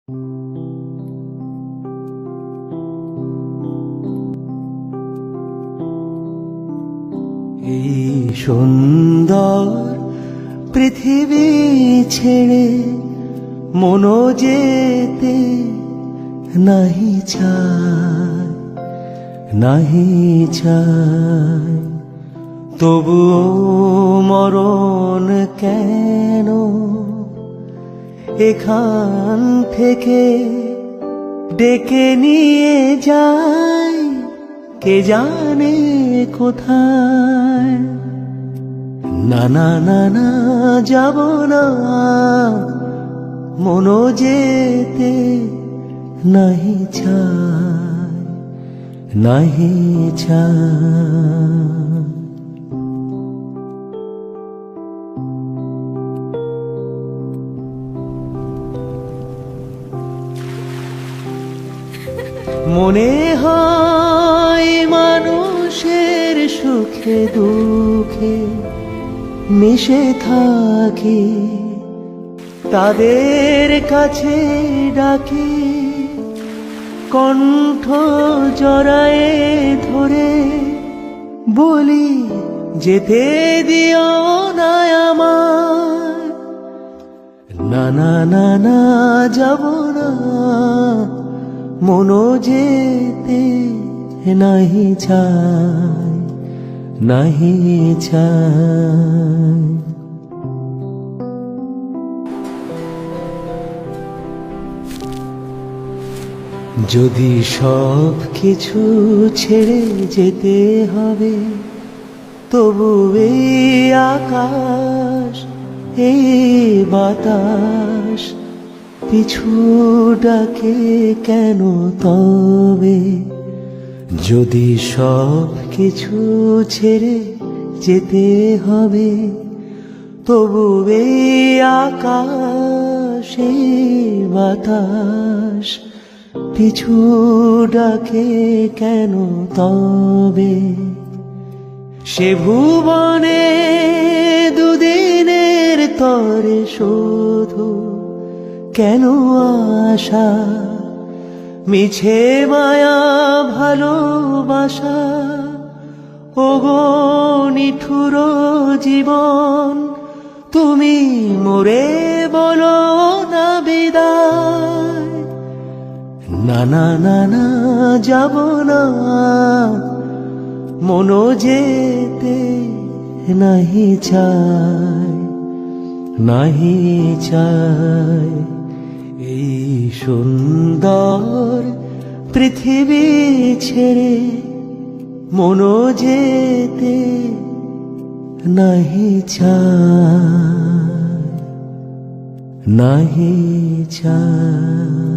এই সুন্দর পৃথিবী ছেড়ে মনো যেতে নাহি চায়, নাহি চায়। তবুও মরণ কেন এখান থেকে ডেকে নিয়ে যায়, কে জানে কোথায়। না না না না, যাব না, মনো যেতে নাহি চায়, নাহি চায়। মনে হয় মানুষের সুখে দুঃখে মিশে থাকি, তাদের কাছে ডাকি, কণ্ঠ জড়ায়ে ধরে বলি যেতে দিও না আমায়। না না না না, যাব না, মনো যেতে নাহি চায়, নাহি চায়। যদি সব কিছু ছেড়ে যেতে হবে, তবু এই আকাশ, এই বাতাস পিছু ডাকে কেন তবে? যদি সব কিছু ছেড়ে যেতে হবে, তবু এই আকাশ, এই বাতাস পিছু ডাকে কেন তবে? সে ভুবনে দুদিনের তরে শুধু কেন আশা, মিছে মায়া ভালোবাসা, ওগো নিঠুর জীবন, তুমি মোরে বলো না বিদায়। না না না না, যাব না, মনো যেতে নাহি চায়, নাহি চায়। এই সুন্দর পৃথিবী ছেড়ে মনো যেতে নাহি চায়, নাহি চায়।